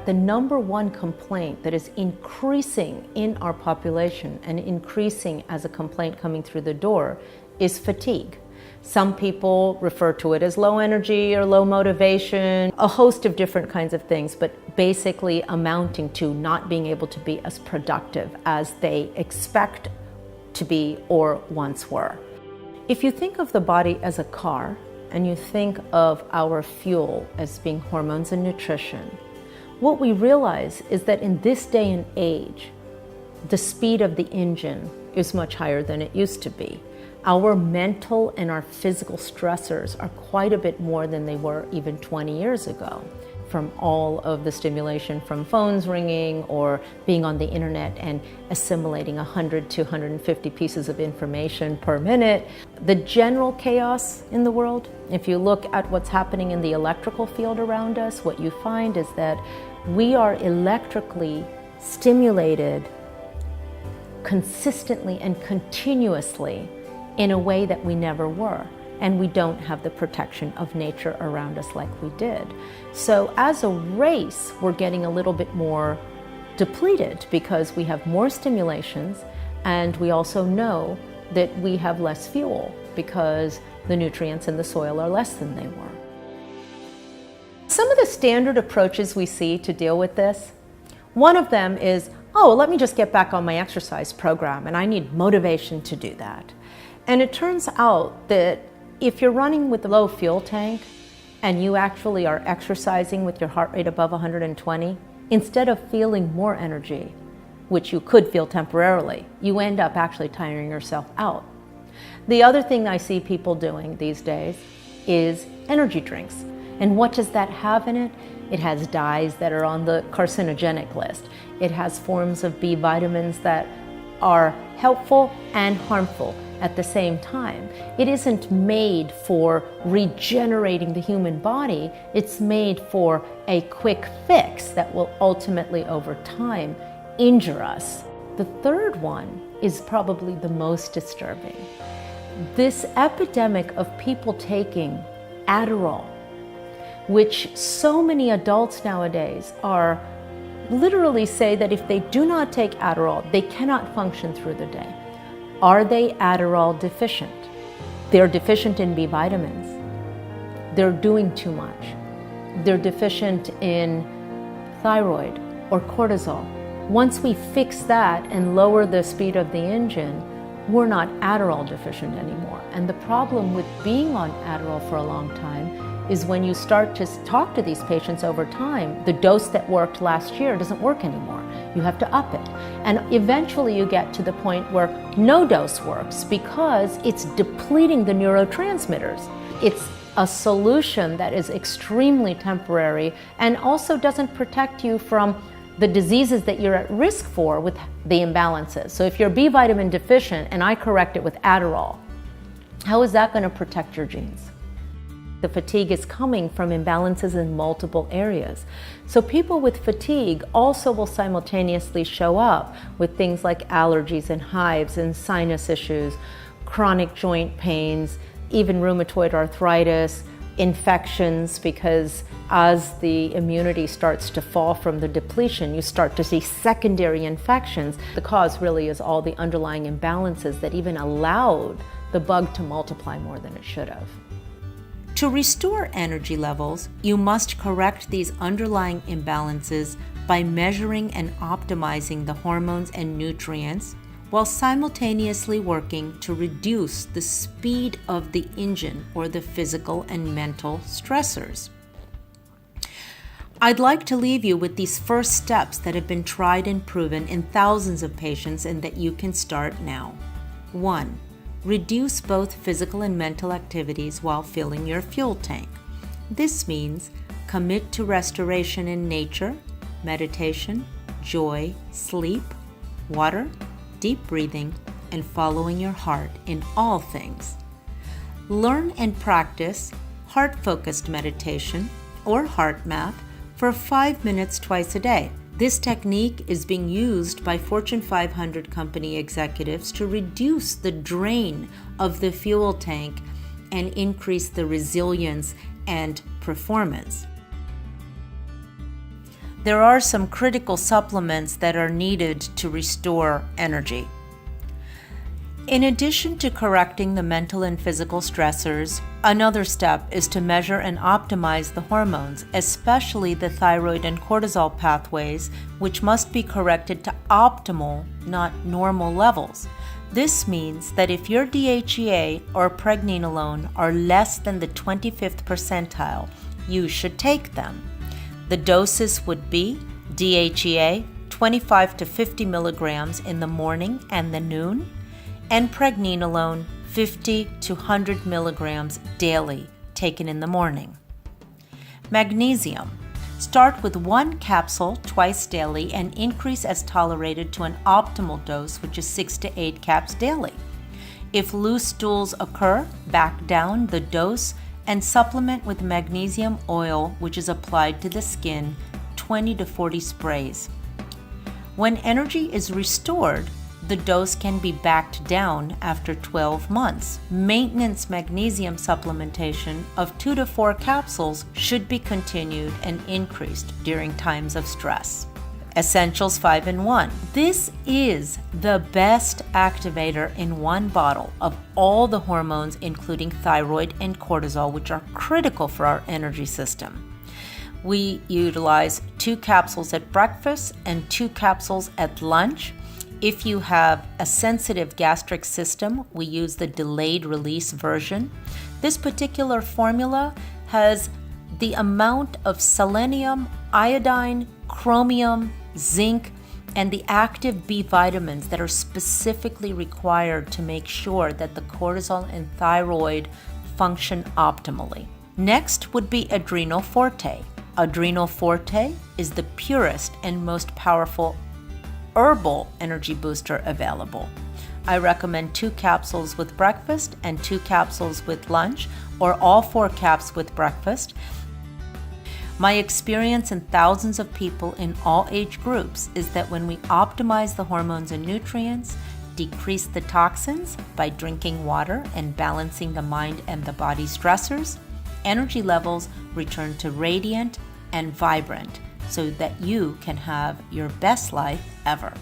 the number one complaint that is increasing in our population and increasing as a complaint coming through the door is fatigue. Some people refer to it as low energy or low motivation, a host of different kinds of things, but basically amounting to not being able to be as productive as they expect to be or once were. If you think of the body as a car and you think of our fuel as being hormones and nutrition, what we realize is that in this day and age, the speed of the engine is much higher than it used to be. Our mental and our physical stressors are quite a bit more than they were even 20 years ago. From all of the stimulation from phones ringing or being on the internet and assimilating 100 to 150 pieces of information per minute. The general chaos in the world, if you look at what's happening in the electrical field around us, what you find is that we are electrically stimulated consistently and continuously in a way that we never were. And we don't have the protection of nature around us like we did. So as a race, we're getting a little bit more depleted because we have more stimulations, and we also know that we have less fuel because the nutrients in the soil are less than they were. Some of the standard approaches we see to deal with this, one of them is, oh, well, let me just get back on my exercise program and I need motivation to do that. And it turns out that if you're running with a low fuel tank and you actually are exercising with your heart rate above 120, instead of feeling more energy, which you could feel temporarily, you end up actually tiring yourself out. The other thing I see people doing these days is energy drinks. And what does that have in it? It has dyes that are on the carcinogenic list. It has forms of B vitamins that are helpful and harmful at the same time. It isn't made for regenerating the human body. It's made for a quick fix that will ultimately, over time, injure us. The third one is probably the most disturbing. This epidemic of people taking Adderall, which so many adults nowadays are literally say that if they do not take Adderall, they cannot function through the day. Are they Adderall deficient? They're deficient in B vitamins. They're doing too much. They're deficient in thyroid or cortisol. Once we fix that and lower the speed of the engine, we're not Adderall deficient anymore. And the problem with being on Adderall for a long time is when you start to talk to these patients over time, the dose that worked last year doesn't work anymore. You have to up it. And eventually you get to the point where no dose works because it's depleting the neurotransmitters. It's a solution that is extremely temporary and also doesn't protect you from the diseases that you're at risk for with the imbalances. So if you're B vitamin deficient and I correct it with Adderall, how is that going to protect your genes? The fatigue is coming from imbalances in multiple areas. So people with fatigue also will simultaneously show up with things like allergies and hives and sinus issues, chronic joint pains, even rheumatoid arthritis, infections, because as the immunity starts to fall from the depletion, you start to see secondary infections. The cause really is all the underlying imbalances that even allowed the bug to multiply more than it should have. To restore energy levels, you must correct these underlying imbalances by measuring and optimizing the hormones and nutrients while simultaneously working to reduce the speed of the engine or the physical and mental stressors. I'd like to leave you with these first steps that have been tried and proven in thousands of patients and that you can start now. 1. Reduce both physical and mental activities while filling your fuel tank. This means commit to restoration in nature, meditation, joy, sleep, water, deep breathing, and following your heart in all things. Learn and practice heart-focused meditation or heart math for 5 minutes twice a day. This technique is being used by Fortune 500 company executives to reduce the drain of the fuel tank and increase the resilience and performance. there are some critical supplements that are needed to restore energy. In addition to correcting the mental and physical stressors, another step is to measure and optimize the hormones, especially the thyroid and cortisol pathways, which must be corrected to optimal, not normal levels. This means that if your DHEA or pregnenolone are less than the 25th percentile, you should take them. The doses would be DHEA 25 to 50 milligrams in the morning and the noon, and pregnenolone 50 to 100 milligrams daily, taken in the morning. Magnesium. Start with 1 capsule twice daily and increase as tolerated to an optimal dose, which is 6 to 8 caps daily. If loose stools occur, back down the dose and supplement with magnesium oil, which is applied to the skin, 20 to 40 sprays. When energy is restored, the dose can be backed down after 12 months. Maintenance magnesium supplementation of 2 to 4 capsules should be continued and increased during times of stress. Essentials 5-in-1. This is the best activator in one bottle of all the hormones, including thyroid and cortisol, which are critical for our energy system. We utilize 2 capsules at breakfast and 2 capsules at lunch. If you have a sensitive gastric system, we use the delayed release version. This particular formula has the amount of selenium, iodine, chromium, zinc, and the active B vitamins that are specifically required to make sure that the cortisol and thyroid function optimally. Next would be Adrenal Forte. Adrenal Forte is the purest and most powerful herbal energy booster available. I recommend 2 capsules with breakfast and 2 capsules with lunch, or all 4 caps with breakfast. My experience in thousands of people in all age groups is that when we optimize the hormones and nutrients, decrease the toxins by drinking water and balancing the mind and the body stressors, energy levels return to radiant and vibrant, so that you can have your best life ever.